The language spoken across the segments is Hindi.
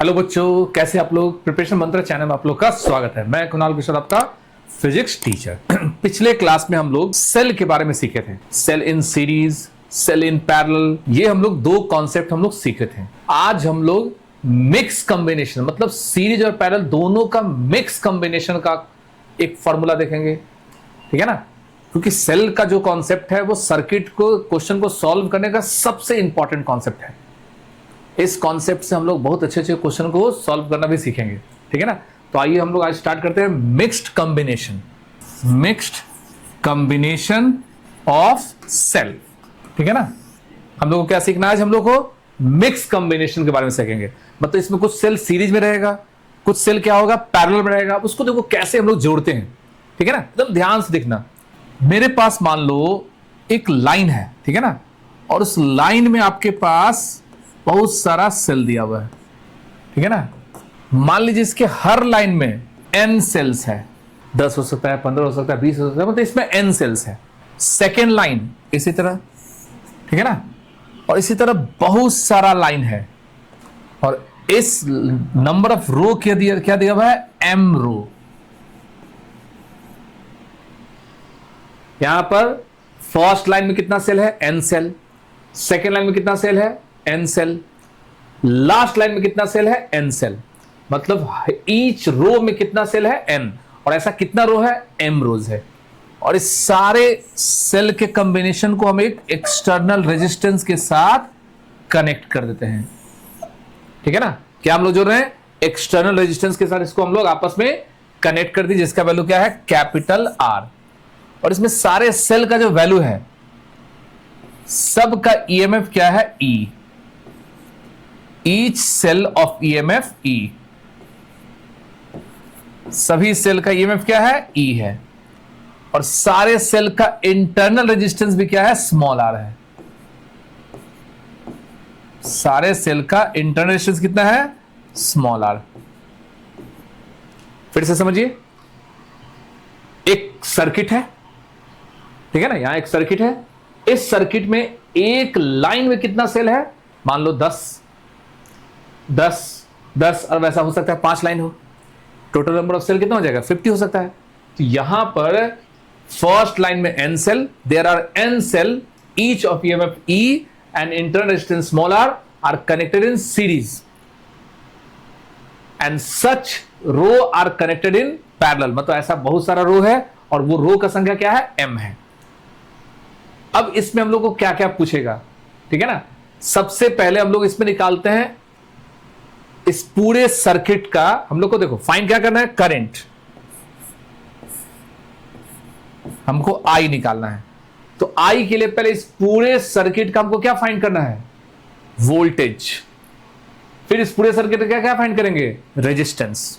हेलो बच्चों, कैसे आप लोग। प्रिपरेशन मंत्र चैनल में आप लोग का स्वागत है। मैं कुणाल किशोर, आपका फिजिक्स टीचर। पिछले क्लास में हम लोग सेल के बारे में सीखे थे। Cell in series, cell in parallel, ये हम लोग दो कॉन्सेप्ट हम लोग सीखे थे। आज हम लोग मिक्स कॉम्बिनेशन, मतलब सीरीज और पैरेलल दोनों का मिक्स कॉम्बिनेशन का एक फॉर्मूला देखेंगे। ठीक है ना, क्योंकि सेल का जो कॉन्सेप्ट है वो सर्किट को, क्वेश्चन को सॉल्व करने का सबसे इंपॉर्टेंट कॉन्सेप्ट है। इस कॉन्सेप्ट से हम लोग बहुत अच्छे अच्छे क्वेश्चन को सॉल्व करना भी सीखेंगे। ठीक है ना, तो आइए हम लोग आज स्टार्ट करते हैं मिक्स्ड कॉम्बिनेशन ऑफ सेल। ठीक है ना, हम लोग को क्या सीखना है आज? हम लोग को मिक्स कॉम्बिनेशन के बारे में सीखेंगे। मतलब इसमें कुछ सेल सीरीज में रहेगा, कुछ सेल क्या होगा पैरेलल में रहेगा। उसको देखो कैसे हम लोग जोड़ते हैं। ठीक है ना, एकदम ध्यान से देखना। मेरे पास मान लो एक लाइन है, ठीक है ना, और उस लाइन में आपके पास बहुत सारा सेल दिया हुआ है। ठीक है ना, मान लीजिए इसके हर लाइन में n सेल्स है। 10 हो सकता है, 15 हो सकता है, 20 हो सकता है, मतलब इसमें n सेल्स है। सेकेंड लाइन इसी तरह, ठीक है ना, और इसी तरह बहुत सारा लाइन है। और इस नंबर ऑफ रो क्या दिया हुआ है? m रो। यहां पर फर्स्ट लाइन में कितना सेल है? n cell. सेकेंड लाइन में कितना सेल है? n cell. लास्ट लाइन में कितना सेल है? n cell. मतलब ईच रो में कितना सेल है? n। और ऐसा कितना रो है? m रोज है। और इस सारे सेल के कॉम्बिनेशन को हम एक एक्सटर्नल रेजिस्टेंस के साथ कनेक्ट कर देते हैं। ठीक है ना, क्या हम लोग जोड़ रहे हैं? एक्सटर्नल रेजिस्टेंस के साथ इसको हम लोग आपस में कनेक्ट कर दी, जिसका वैल्यू क्या है? Capital R। और इसमें सारे सेल का जो वैल्यू है, सब का EMF क्या है? E। Each cell of EMF E। सभी सेल का EMF क्या है? E है। और सारे सेल का इंटरनल रेजिस्टेंस भी क्या है? स्मॉल r है। सारे सेल का इंटरनल रेजिस्टेंस कितना है? Small r। फिर से समझिए, एक सर्किट है, ठीक है ना, यहां एक सर्किट है। इस सर्किट में एक लाइन में कितना सेल है? मान लो 10 और वैसा हो सकता है 5 लाइन हो। टोटल नंबर ऑफ सेल कितना हो जाएगा? 50 हो सकता है। तो यहां पर फर्स्ट लाइन में n cell, there are n cell, each of EMF E and internal resistance small r are connected in series and such row are connected in parallel. मतलब ऐसा बहुत सारा रो है और वो रो का संख्या क्या है? m है। अब इसमें हम लोग को क्या क्या पूछेगा? ठीक है ना, सबसे पहले हम लोग इसमें निकालते हैं इस पूरे सर्किट का, हम लोग को देखो फाइंड क्या करना है? करंट। हमको I निकालना है। तो I के लिए पहले इस पूरे सर्किट का हमको क्या फाइंड करना है? वोल्टेज। फिर इस पूरे सर्किट का क्या क्या फाइंड करेंगे? रेजिस्टेंस।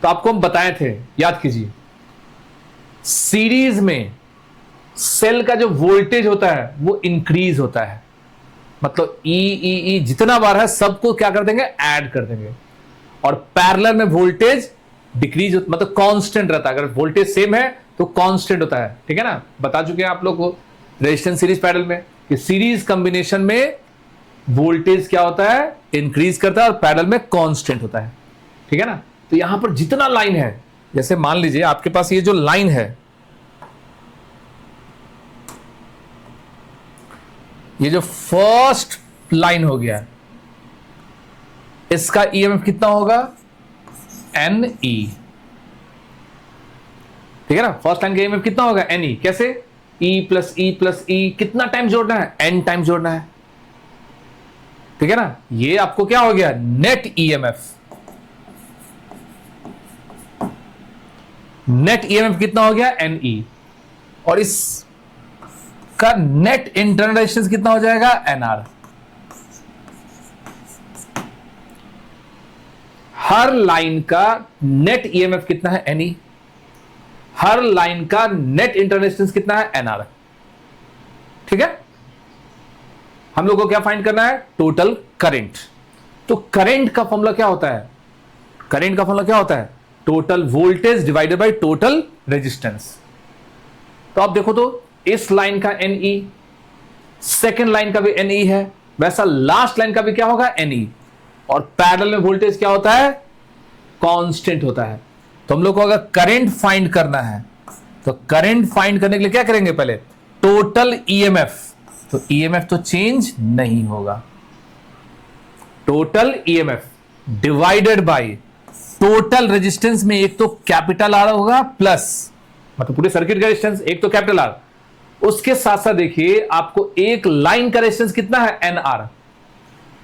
तो आपको हम बताए थे, याद कीजिए, सीरीज में सेल का जो वोल्टेज होता है वो इंक्रीज होता है। मतलब ई जितना बार है सबको क्या कर देंगे? ऐड कर देंगे। और पैरेलल में वोल्टेज डिक्रीज, मतलब कांस्टेंट रहता है। अगर वोल्टेज सेम है तो कांस्टेंट होता है। ठीक है ना, बता चुके हैं आप लोग को रेजिस्टेंस सीरीज पैरेलल में कि सीरीज कॉम्बिनेशन में वोल्टेज क्या होता है? इंक्रीज करता है, और पैरेलल में कांस्टेंट होता है। ठीक है ना, तो यहां पर जितना लाइन है, जैसे मान लीजिए आपके पास ये जो लाइन है, ये जो फर्स्ट लाइन हो गया, इसका EMF कितना होगा? NE। ठीक है ना, फर्स्ट लाइन का EMF कितना होगा? NE। कैसे? E plus E plus E। कितना टाइम जोड़ना है? N टाइम जोड़ना है। ठीक है ना, ये आपको क्या हो गया? Net EMF। नेट EMF कितना हो गया? NE। और इस का नेट इंटरनल रेजिस्टेंस कितना हो जाएगा? NR। हर लाइन का नेट EMF कितना है? NE। हर लाइन का नेट इंटरनल रेजिस्टेंस कितना है? NR। ठीक है, हम लोग को क्या फाइंड करना है? Total current. तो करंट का फॉर्मूला क्या होता है? करंट का फॉर्मूला क्या होता है? Total voltage divided by total resistance. तो आप देखो तो इस लाइन का NE, सेकेंड लाइन का भी NE है, वैसा लास्ट लाइन का भी क्या होगा? NE। और पैरेलल में वोल्टेज क्या होता है, कांस्टेंट होता है। तो हम लोग को अगर करंट फाइंड करना है तो करंट फाइंड करने के लिए क्या करेंगे, पहले टोटल ईएमएफ, तो ईएमएफ तो चेंज नहीं होगा, total EMF divided by total resistance में एक तो कैपिटल आर होगा प्लस, मतलब पूरे सर्किट का रेजिस्टेंस एक तो कैपिटल आर, उसके साथ साथ देखिए आपको एक लाइन का रेजिस्टेंस कितना है, एन आर,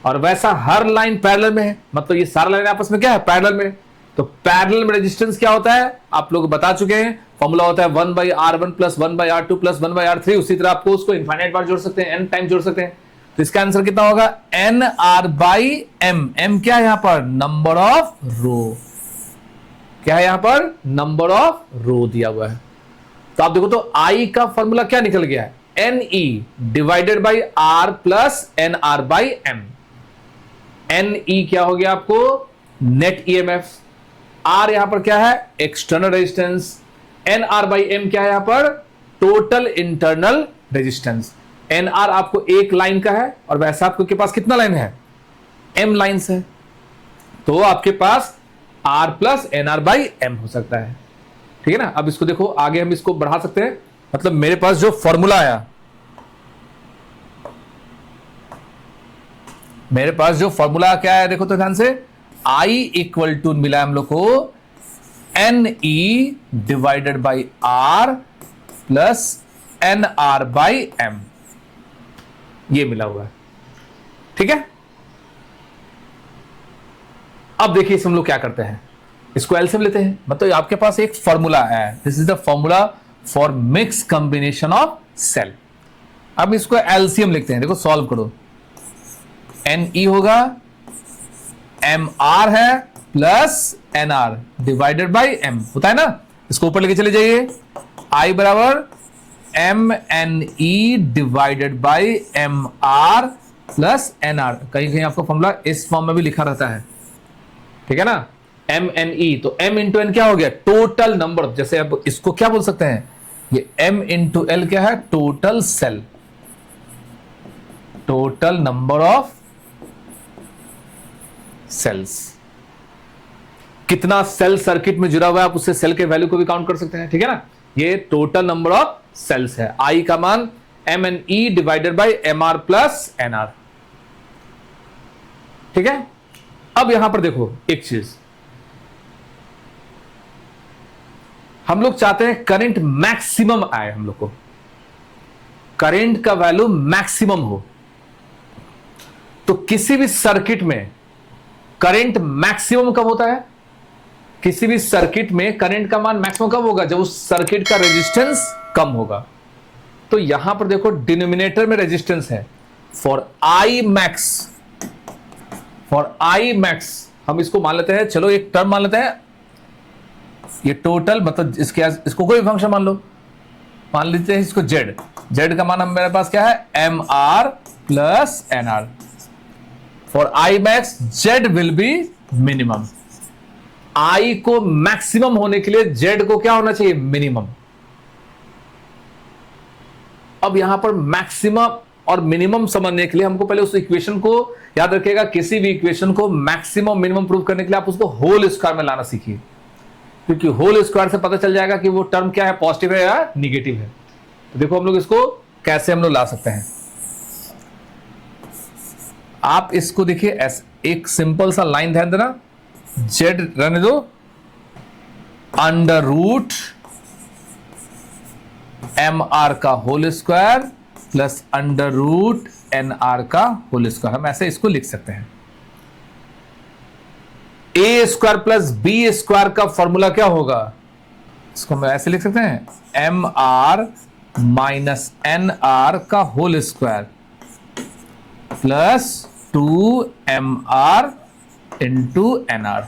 और वैसा हर लाइन पैरेलल में है, मतलब ये सारा लाइन आपस में क्या है, पैरेलल में। तो पैरेलल में रेजिस्टेंस क्या होता है, आप लोग बता चुके हैं, फॉर्मूला होता है 1/R1 plus 1/R2 plus 1/R3। उसी तरह आपको उसको इनफाइनाइट बार जोड़ सकते हैं, n टाइम जोड़ सकते हैं। तो इसका आंसर कितना होगा, NR/M। M क्या है यहां पर, नंबर ऑफ रो, क्या है यहां पर, नंबर ऑफ रो दिया हुआ है। तो आप देखो तो I का फॉर्मूला क्या निकल गया है, NE divided by R plus NR/M। NE क्या हो गया आपको, नेट ईएमएफ, R यहां पर क्या है, एक्सटर्नल रेजिस्टेंस, NR/M क्या है यहां पर, टोटल इंटरनल रेजिस्टेंस। NR आपको एक लाइन का है और वैसा आपके पास कितना लाइन है, M लाइन्स है, तो आपके पास R प्लस NR/M हो सकता है। ठीक है ना। अब इसको देखो आगे हम इसको बढ़ा सकते हैं, मतलब मेरे पास जो फॉर्मूला आया, मेरे पास जो फॉर्मूला क्या है देखो तो ध्यान से, I इक्वल टू मिला हम लोग को NE divided by R plus NR/M, ये मिला हुआ है। ठीक है। अब देखिए इस हम लोग क्या करते हैं, इसको एलसीएम लेते हैं, मतलब आपके पास एक फॉर्मूला है, this is the formula for mix combination of cell. अब इसको एलसीएम लिखते हैं, देखो सॉल्व करो, NE होगा, MR है plus NR divided by M, होता है ना, इसको ऊपर लेके चले जाइए, I बराबर MNE divided by MR plus NR। कहीं कहीं आपका फॉर्मूला इस फॉर्म में भी लिखा रहता है, ठीक है ना, MNE, तो M इंटू N क्या हो गया, टोटल नंबर, जैसे अब इसको क्या बोल सकते हैं, ये M इंटू L क्या है, total cell, total number of cells, कितना सेल सर्किट में जुड़ा हुआ है, आप उससे सेल के वैल्यू को भी काउंट कर सकते हैं। ठीक है ना, ये टोटल नंबर ऑफ सेल्स है, I का मान MNE divided by MR plus NR। ठीक है। अब यहां पर देखो एक चीज, हम लोग चाहते हैं करंट मैक्सिमम आए, हम लोग को करंट का वैल्यू मैक्सिमम हो। तो किसी भी सर्किट में करंट मैक्सिमम कब होता है, किसी भी सर्किट में करंट का मान मैक्सिमम कब होगा, जब उस सर्किट का रेजिस्टेंस कम होगा। तो यहां पर देखो डिनोमिनेटर में रेजिस्टेंस है, फॉर I मैक्स हम इसको मान लेते हैं, चलो एक टर्म मान लेते हैं, ये टोटल, मतलब इसको कोई फंक्शन मान लेते हैं इसको Z का मान हम मेरे पास क्या है, MR plus NR। For I max Z will be minimum, I को मैक्सिमम होने के लिए Z को क्या होना चाहिए, मिनिमम। अब यहां पर मैक्सिमम और मिनिमम समझने के लिए हमको पहले उस इक्वेशन को याद रखिएगा, किसी भी इक्वेशन को मैक्सिमम मिनिमम प्रूव करने के लिए आप उसको होल स्क्वायर में लाना सीखिए, क्योंकि होल स्क्वायर से पता चल जाएगा कि वो टर्म क्या है, पॉजिटिव है या निगेटिव है। तो देखो हम लोग इसको कैसे हम लोग ला सकते हैं, आप इसको देखिए, एक सिंपल सा लाइन ध्यान देना, Z रहने दो, अंडर रूट MR का whole square plus under root NR का होल स्क्वायर, हम ऐसे इसको लिख सकते हैं। A square plus B square का फॉर्मूला क्या होगा, इसको हम ऐसे लिख सकते हैं, MR माइनस NR का whole square plus 2MR into NR।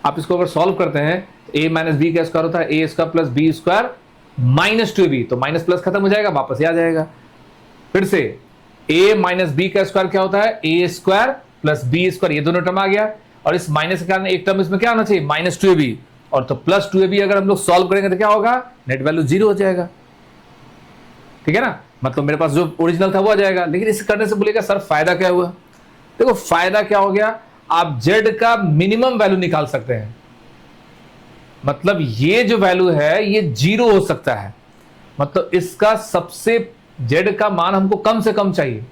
आप इसको अगर सॉल्व करते हैं, A माइनस बी का स्क्वायर होता है A square plus B square minus 2AB, तो माइनस प्लस खत्म हो जाएगा, वापस आ जाएगा। फिर से A माइनस बी का स्क्वायर क्या होता है, A square plus B square, ये दोनों टर्म आ गया, और इस माइनस के कारण एक टर्म इसमें क्या होना चाहिए, माइनस 2AB, और तो प्लस 2AB अगर हम लोग सॉल्व करेंगे तो क्या होगा, नेट वैल्यू 0 हो जाएगा। ठीक है ना, मतलब मेरे पास जो ओरिजिनल था वो आ जाएगा। लेकिन इसे करने से बोलेगा सर फायदा क्या हुआ, देखो फायदा क्या हो गया, आप z का मिनिमम वैल्यू निकाल सकते हैं, मतलब ये जो वैल्यू है ये 0 हो सकता है, मतलब इसका सबसे z का मान हमको कम से कम चाहिए,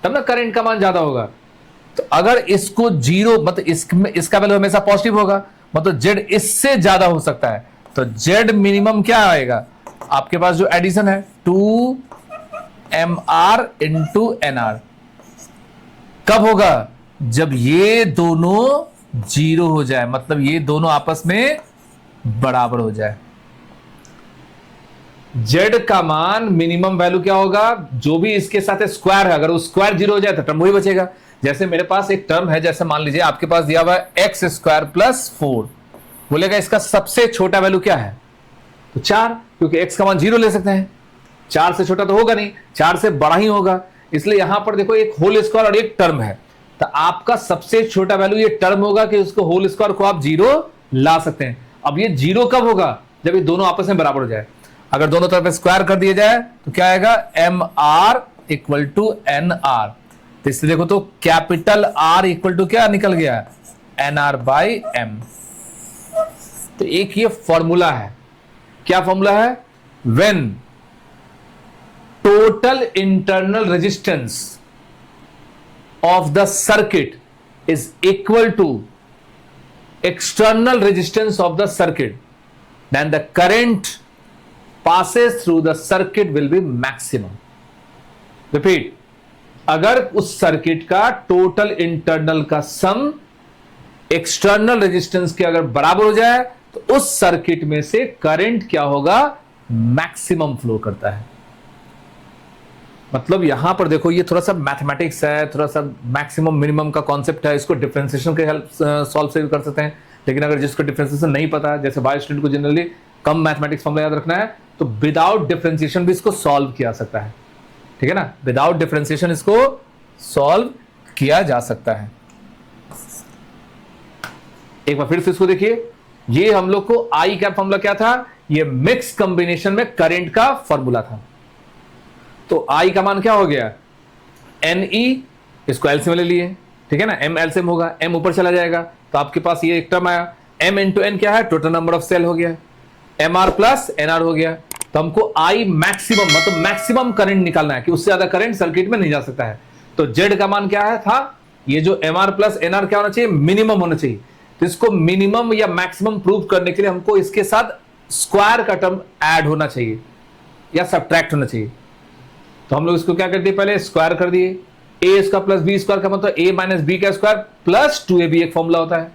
तब ना करंट का मान ज्यादा होगा। तो अगर इसको 0 मतलब इसका वैल्यू हमेशा पॉजिटिव होगा, मतलब z इससे ज्यादा हो सकता है, तो z मिनिमम क्या आएगा, आपके पास जो एडिशन है 2mr इंटू nr, कब होगा, जब ये दोनों 0 हो जाए, मतलब ये दोनों आपस में बराबर हो जाए। z का मान मिनिमम वैल्यू क्या होगा, जो भी इसके साथ स्क्वायर है, अगर वो स्क्वायर 0 हो जाए तो टर्म वही बचेगा। जैसे मेरे पास एक टर्म है, जैसे मान लीजिए आपके पास दिया हुआ है एक्स स्क्वायर प्लस 4, बोलेगा इसका सबसे छोटा वैल्यू क्या है, तो 4, क्योंकि x का मान 0 ले सकते हैं, 4 से छोटा तो होगा नहीं, 4 से बड़ा ही होगा, इसलिए यहां पर देखो एक होल स्क्वायर और एक टर्म है, तो आपका सबसे छोटा वैल्यू ये टर्म होगा कि उसको होल स्क्वायर को आप 0 ला सकते हैं। अब ये 0 कब होगा, जब ये दोनों आपस में बराबर हो जाए, अगर दोनों तरफ स्क्वायर कर दिया जाए तो क्या आएगा, M R equal to N R, तो इससे देखो तो कैपिटल आर इक्वल टू क्या निकल गया, एन आर बाई एम। तो एक ये फॉर्मूला है, क्या फॉर्मूला है, when total internal resistance of the circuit is equal to external resistance of the circuit, then the current passes through the circuit will be maximum. Repeat, अगर उस सर्किट का टोटल इंटरनल का सम एक्सटर्नल रेजिस्टेंस के अगर बराबर हो जाए तो उस सर्किट में से करंट क्या होगा, मैक्सिमम फ्लो करता है। मतलब यहां पर देखो ये थोड़ा सा मैथमेटिक्स है, थोड़ा सा मैक्सिमम मिनिमम का कॉन्सेप्ट है, इसको डिफरेंशिएशन के हेल्प सॉल्व से भी कर सकते हैं, लेकिन अगर जिसको डिफरेंशिएशन नहीं पता है, जैसे बायो स्टूडेंट को जनरली कम मैथमेटिक्स फॉर्मूला याद रखना है, तो विदाउट डिफरेंशिएशन भी इसको सॉल्व किया जा सकता है, ठीक है ना, विदाउट डिफरेंशिएशन इसको सॉल्व किया जा सकता है। एक बार फिर से इसको देखिए, ये हम लोग को आई का फॉर्मूला क्या था, ये मिक्स कॉम्बिनेशन में करंट का फॉर्मूला था। तो आई का मान क्या हो गया, एन ई, इसको एलसीएम ले लिए, ठीक है ना, एम एलसीएम होगा, एम ऊपर चला जाएगा, तो आपके पास ये एक टर्म आया, एम इंटू एन क्या है, टोटल नंबर ऑफ सेल हो गया, M R plus N R हो गया। तो हमको आई मैक्सिमम मतलब मैक्सिमम करंट निकालना है कि उससे ज्यादा करंट सर्किट में नहीं जा सकता है। तो जेड का मान क्या है था, ये जो M R plus N R क्या होना चाहिए, मिनिमम होना चाहिए। तो इसको मिनिमम या मैक्सिमम प्रूव करने के लिए हमको इसके साथ स्क्वायर का टर्म ऐड होना चाहिए या सब्ट्रैक्ट होना चाहिए। तो हम लोग इसको क्या कर दिए, पहले स्क्वायर कर दिए, ए स्क्वायर प्लस बी स्क्वायर का मतलब ए माइनस बी का स्क्वायर प्लस 2ab एक फॉर्मूला होता है।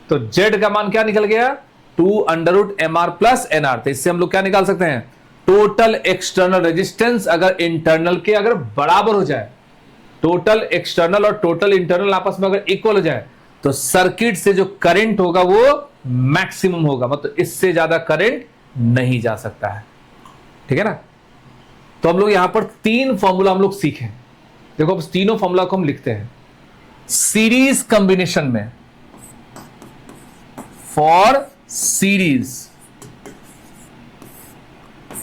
तो जेड का मान क्या निकल गया, 2 under root M R plus N R. तो इससे हम लोग क्या निकाल सकते हैं, टोटल एक्सटर्नल रेजिस्टेंस अगर इंटरनल के अगर बराबर हो जाए, टोटल एक्सटर्नल और टोटल इंटरनल आपस में अगर इक्वल हो जाए, तो सर्किट से जो करंट होगा वो मैक्सिमम होगा, मतलब इससे ज्यादा करंट नहीं जा सकता है, ठीक है ना। तो हम लोग यहां पर 3 फॉर्मूला हम लोग सीखे, देखो अब तीनों फॉर्मूला को हम लिखते हैं। सीरीज कॉम्बिनेशन में, for series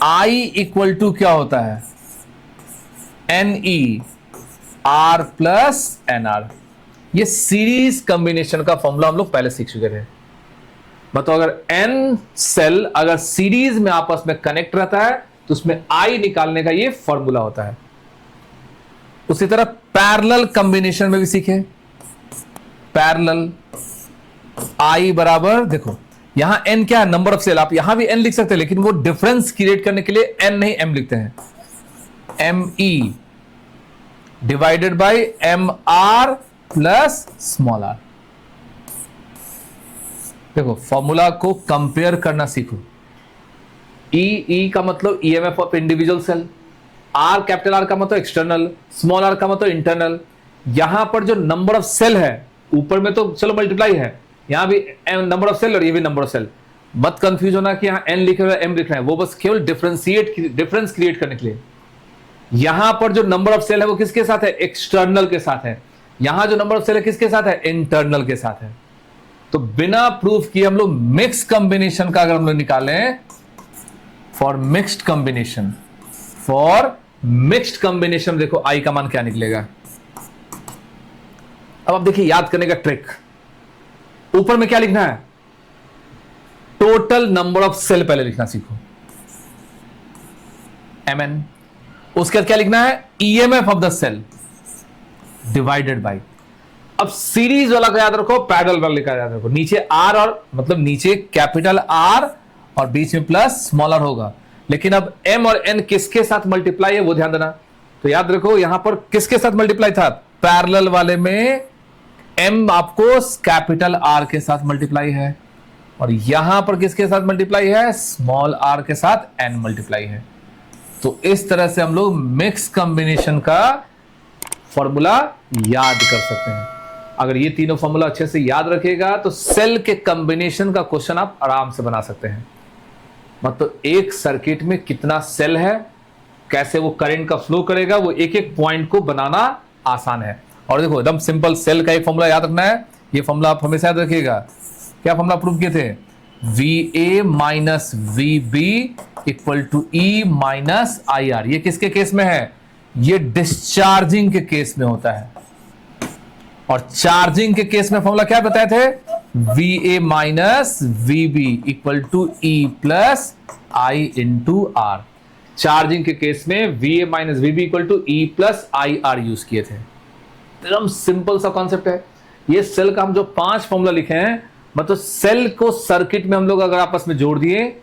I equal to क्या होता है, N E R plus N R. ये सीरीज कॉम्बिनेशन का फॉर्मूला हम लोग पहले सीख चुके थे। मतलब अगर एन सेल अगर सीरीज में आपस में कनेक्ट रहता है तो उसमें आई निकालने का ये फॉर्मूला होता है। उसी तरह पैरेलल कॉम्बिनेशन में भी सीखे, पैरेलल आई बराबर, देखो यहां एन क्या है, नंबर ऑफ सेल, आप यहां भी एन लिख सकते हैं, लेकिन वो डिफरेंस क्रिएट करने के लिए एन नहीं एम लिखते हैं, M E divided by M R plus small R. देखो फॉर्मूला को कंपेयर करना सीखो। ई का मतलब EMF of individual cell, R capital R का मतलब एक्सटर्नल, स्मॉल आर का मतलब इंटरनल। यहां पर जो नंबर ऑफ सेल है, ऊपर में तो चलो मल्टीप्लाई है, यहां भी नंबर ऑफ सेल और ये भी नंबर ऑफ सेल। मत कंफ्यूज होना कि यहां एन लिखा हुआ है एम लिखना है, वो बस केवल डिफरेंस क्रिएट करने के लिए। यहां पर जो नंबर ऑफ सेल है वो किसके साथ है, एक्सटर्नल के साथ है। यहां जो नंबर ऑफ सेल है किसके साथ है, इंटरनल के साथ है। तो बिना प्रूफ किए हम लोग मिक्स कॉम्बिनेशन का अगर हम लोग निकालें, for mixed combination, for mixed combination देखो आई का मान क्या निकलेगा, अब आप देखिए याद करने का ट्रिक, ऊपर में क्या लिखना है, टोटल नंबर ऑफ सेल पहले लिखना सीखो, mn। उसके बाद क्या लिखना है, EMF of the cell divided by. अब सीरीज वाला का याद रखो, पैरेलल वाले का याद रखो, नीचे आर और मतलब नीचे कैपिटल आर और बीच में प्लस स्मॉलर होगा, लेकिन अब एम और एन किसके साथ मल्टीप्लाई है वो ध्यान देना। तो याद रखो यहां पर किसके साथ मल्टीप्लाई था, पैरेलल वाले में एम आपको कैपिटल आर के साथ मल्टीप्लाई है, और यहां पर किसके साथ मल्टीप्लाई है, स्मॉल आर के साथ एन मल्टीप्लाई है। तो इस तरह से हम लोग मिक्स कॉम्बिनेशन का फॉर्मूला याद कर सकते हैं। अगर ये तीनों फॉर्मूला अच्छे से याद रखेगा तो सेल के कॉम्बिनेशन का क्वेश्चन आप आराम से बना सकते हैं। मतलब एक सर्किट में कितना सेल है, कैसे वो करंट का फ्लो करेगा, वो एक एक पॉइंट को बनाना आसान है। और देखो एकदम सिंपल, सेल का एक फॉर्मूला याद रखना है, ये फॉर्मूला आप हमेशा याद रखिएगा। क्या फॉर्मूला प्रूव किए थे, VA minus VB equal to E minus IR। ये किसके केस में है, ये डिस्चार्जिंग के केस में होता है, और चार्जिंग के केस में फॉर्मूला क्या बताए थे, VA minus VB equal to E plus I into R। Charging के केस में VA minus VB equal to E plus IR use किए थे। एकदम सिंपल सा कॉन्सेप्ट है। ये सेल का हम जो 5 फॉर्मूला लिखे हैं, मतलब सेल को सर्किट में हम लोग अगर आपस में जोड़ दिए,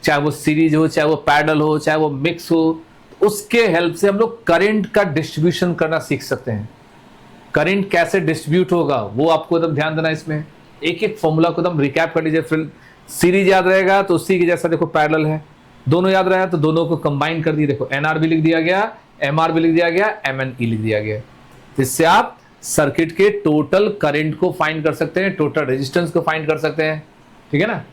चाहे वो सीरीज हो, चाहे वो पैरेलल हो, चाहे वो मिक्स हो, तो उसके हेल्प से हम लोग करंट का डिस्ट्रीब्यूशन करना सीख सकते हैं। करंट कैसे डिस्ट्रीब्यूट होगा वो आपको एकदम ध्यान देना। इसमें एक एक फॉर्मूला को एकदम रिकैप कर लीजिए। फिर सीरीज याद रहेगा तो उसी के जैसा देखो पैरेलल है, दोनों याद रहेगा तो दोनों को कंबाइन कर दिए, देखो NR भी लिख दिया गया, MR भी लिख दिया गया, MNE लिख दिया गया। जिससे आप सर्किट के टोटल करंट को फाइंड कर सकते हैं, टोटल रेजिस्टेंस को फाइंड कर सकते हैं, ठीक है ना।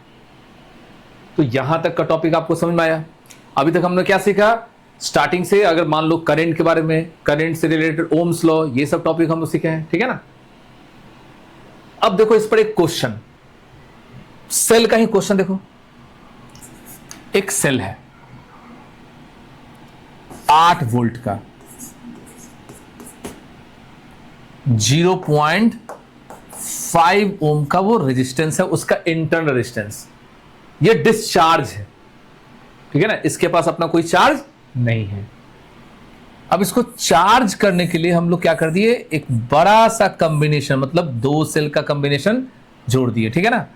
तो यहां तक का टॉपिक आपको समझ में आया। अभी तक हमने क्या सीखा, स्टार्टिंग से अगर मान लो करंट के बारे में, करंट से रिलेटेड ओम्स लॉ, ये सब टॉपिक हम लोग सीखे हैं, ठीक है ना। अब देखो इस पर एक क्वेश्चन, सेल का ही क्वेश्चन देखो। एक सेल है 8 वोल्ट का, 0.5 ओम का वो रेजिस्टेंस है, उसका इंटरनल रेजिस्टेंस, ये डिस्चार्ज है, ठीक है ना। इसके पास अपना कोई चार्ज नहीं है। अब इसको चार्ज करने के लिए हम लोग क्या कर दिए, एक बड़ा सा कॉम्बिनेशन, मतलब 2 सेल का कॉम्बिनेशन जोड़ दिए, ठीक है ना।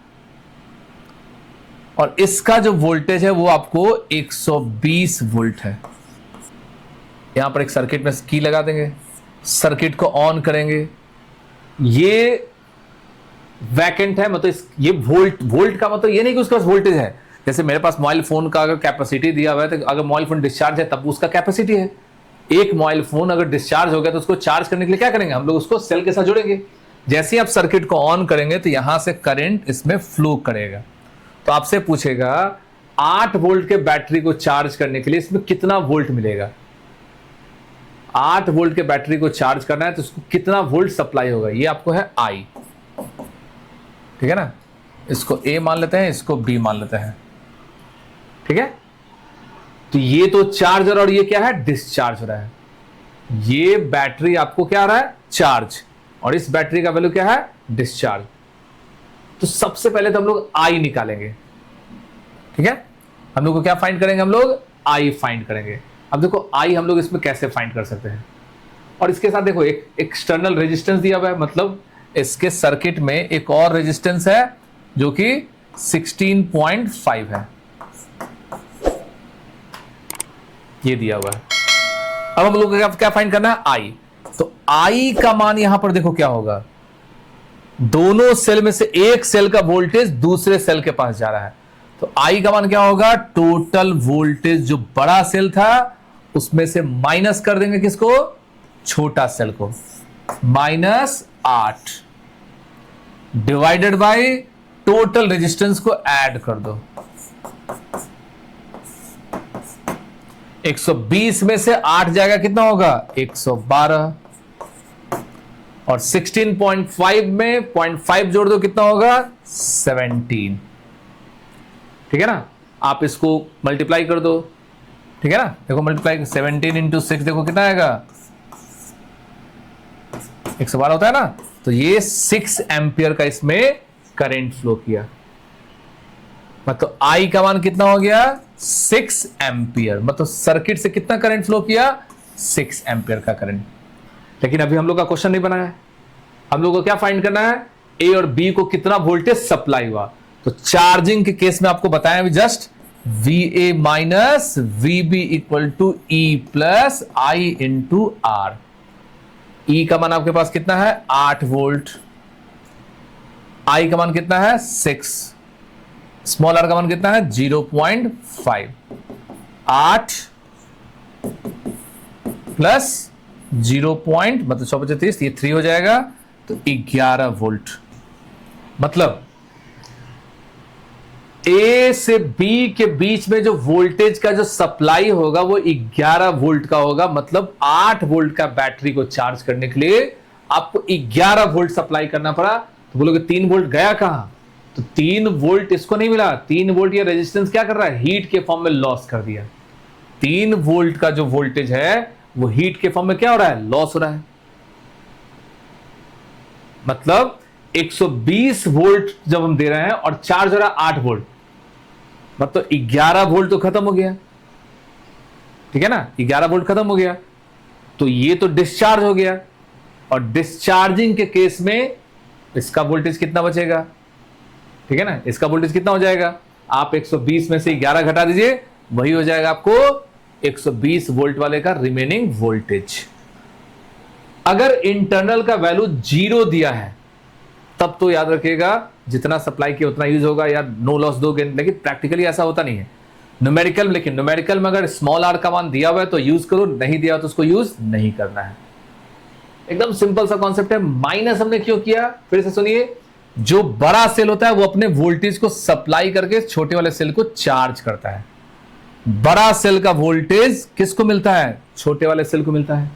और इसका जो वोल्टेज है वो आपको 120 वोल्ट है। यहां पर एक सर्किट में की लगा देंगे, सर्किट को ऑन करेंगे, ये वैकेंट है, मतलब ये वोल्ट का मतलब ये नहीं कि उसके पास वोल्टेज है। जैसे मेरे पास मोबाइल फोन का अगर कैपेसिटी दिया हुआ है, तो अगर मोबाइल फोन डिस्चार्ज है तब उसका कैपेसिटी है। एक मोबाइल फोन अगर डिस्चार्ज हो गया तो उसको चार्ज करने के लिए क्या करेंगे, हम लोग उसको सेल के साथ जोड़ेंगे। जैसे ही आप सर्किट को ऑन करेंगे तो यहां से करंट इसमें फ्लो करेगा। तो आपसे पूछेगा 8 वोल्ट के बैटरी को चार्ज करने के लिए इसमें कितना वोल्ट मिलेगा। 8 वोल्ट के बैटरी को चार्ज करना है तो उसको कितना वोल्ट सप्लाई होगा, ये आपको है I, ठीक है ना। इसको A मान लेते हैं, इसको B मान लेते हैं, ठीक है। तो ये तो चार्जर और ये क्या है, डिस्चार्ज हो रहा है। ये बैटरी आपको क्या आ रहा है, चार्ज, और इस बैटरी का वैल्यू क्या है, डिस्चार्ज। तो सबसे पहले तो हम लोग I निकालेंगे, ठीक है। हम लोग को क्या फाइंड करेंगे, हम लोग I फाइंड करेंगे। अब देखो I हम लोग इसमें कैसे फाइंड कर सकते हैं, और इसके साथ देखो एक एक्सटर्नल रेजिस्टेंस दिया हुआ है, मतलब इसके सर्किट में एक और रेजिस्टेंस है जो कि 16.5 है, ये दिया हुआ है। अब हम लोग को क्या फाइंड करना है, I। तो I का मान यहां पर देखो क्या होगा, दोनों सेल में से एक सेल का वोल्टेज दूसरे सेल के पास जा रहा है, तो I का मान क्या होगा, टोटल वोल्टेज जो बड़ा सेल था उसमें से माइनस कर देंगे किसको, छोटा सेल को, -8 डिवाइडेड बाय टोटल रेजिस्टेंस को ऐड कर दो। 120 में से 8 जाएगा कितना होगा, 112, और 16.5 में 0.5 जोड़ दो कितना होगा, 17, ठीक है ना। आप इसको मल्टीप्लाई कर दो, ठीक है ना। देखो मल्टीप्लाई 17 इंटू 6 देखो कितना आएगा, 112 होता है ना। तो ये 6 एम्पियर का इसमें करंट फ्लो किया। मतलब आई का मान कितना हो गया 6 एम्पियर, मतलब सर्किट से कितना करंट फ्लो किया 6 एम्पियर का करंट। लेकिन अभी हम लोग का क्वेश्चन नहीं बना है, हम लोग को क्या फाइंड करना है, ए और बी को कितना वोल्टेज सप्लाई हुआ। तो चार्जिंग के केस में आपको बताया अभी just VA minus VB equal to E plus I into R. E का मान आपके पास कितना है 8 वोल्ट, आई का मान कितना है 6, स्मॉल आर का मान कितना है 0.5। 8 प्लस 0 पॉइंट मतलब 135, ये 3 हो जाएगा, तो 11 वोल्ट। मतलब ए से बी के बीच में जो वोल्टेज का जो सप्लाई होगा वो 11 वोल्ट का होगा। मतलब 8 वोल्ट का बैटरी को चार्ज करने के लिए आपको 11 वोल्ट सप्लाई करना पड़ा। तो बोलोगे 3 वोल्ट गया कहां, तो 3 वोल्ट इसको नहीं मिला। 3 वोल्ट ये रेजिस्टेंस क्या कर रहा है, हीट के फॉर्म में लॉस कर दिया। 3 वोल्ट का जो वोल्टेज है वो हीट के फॉर्म में क्या हो रहा है, लॉस हो रहा है। मतलब 120 वोल्ट जब हम दे रहे हैं और चार्ज हो रहा है 8 वोल्ट, मतलब 11 वोल्ट तो खत्म हो गया, ठीक है ना, 11 वोल्ट खत्म हो गया। तो ये तो डिस्चार्ज हो गया, और डिस्चार्जिंग के केस में इसका वोल्टेज कितना बचेगा, ठीक है ना, इसका वोल्टेज कितना हो जाएगा, आप 120 में से 11 घटा दीजिए, वही हो जाएगा आपको 120 वोल्ट वाले का रिमेनिंग वोल्टेज। अगर इंटरनल का वैल्यू 0 दिया है तब तो याद रखिएगा जितना सप्लाई किया उतना यूज होगा, या नो लॉस दोगे। लेकिन प्रैक्टिकली ऐसा होता नहीं है न्यूमेरिकल में। लेकिन न्यूमेरिकल में अगर स्मॉल आर का मान दिया हुआ है तो यूज करो, नहीं दिया तो उसको यूज नहीं करना है। एकदम सिंपल सा कॉन्सेप्ट है। माइनस हमने क्यों किया, फिर से सुनिए। जो बड़ा सेल होता है वो अपने वोल्टेज को सप्लाई करके छोटे वाले सेल को चार्ज करता है। बड़ा सेल का वोल्टेज किसको मिलता है, छोटे वाले सेल को मिलता है।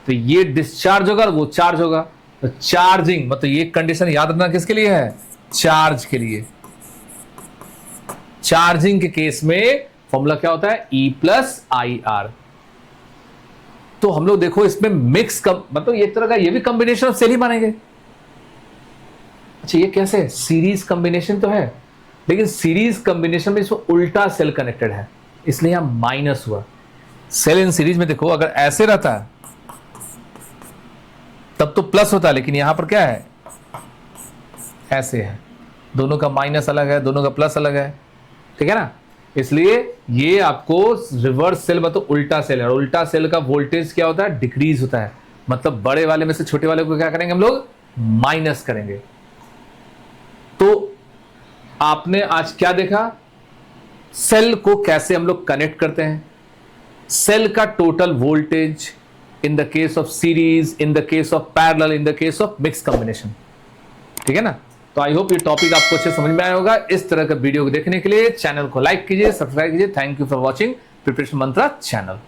तो ये डिस्चार्ज होगा और वो चार्ज होगा। तो चार्जिंग मतलब ये कंडीशन याद रखना किसके लिए है, चार्ज के लिए। चार्जिंग के केस में फॉर्मूला क्या होता है, E प्लस आई आर। तो हम लोग देखो इसमें मिक्स मतलब एक तरह का ये भी कॉम्बिनेशन ऑफ सेल ही मानेंगे। अच्छा ये कैसे, सीरीज कॉम्बिनेशन तो है, लेकिन सीरीज कॉम्बिनेशन में इसमें उल्टा सेल कनेक्टेड है, इसलिए यहां माइनस हुआ। सेल इन सीरीज में देखो अगर ऐसे रहता है तब तो प्लस होता है, लेकिन यहां पर क्या है, ऐसे है, दोनों का माइनस अलग है, दोनों का प्लस अलग है, ठीक है ना। इसलिए ये आपको रिवर्स सेल मतलब उल्टा सेल है, और उल्टा सेल का वोल्टेज क्या होता है, डिक्रीज होता है। मतलब बड़े वाले में से छोटे वाले को क्या करेंगे हम लोग, माइनस करेंगे। तो आपने आज क्या देखा, सेल को कैसे हम लोग कनेक्ट करते हैं, सेल का total voltage in the case of series, in the case of parallel, in the case of mix combination, ठीक है ना। तो आई होप ये टॉपिक आपको अच्छे समझ में आया होगा। इस तरह का वीडियो को देखने के लिए चैनल को लाइक कीजिए, सब्सक्राइब कीजिए। Thank you for watching preparation Mantra channel.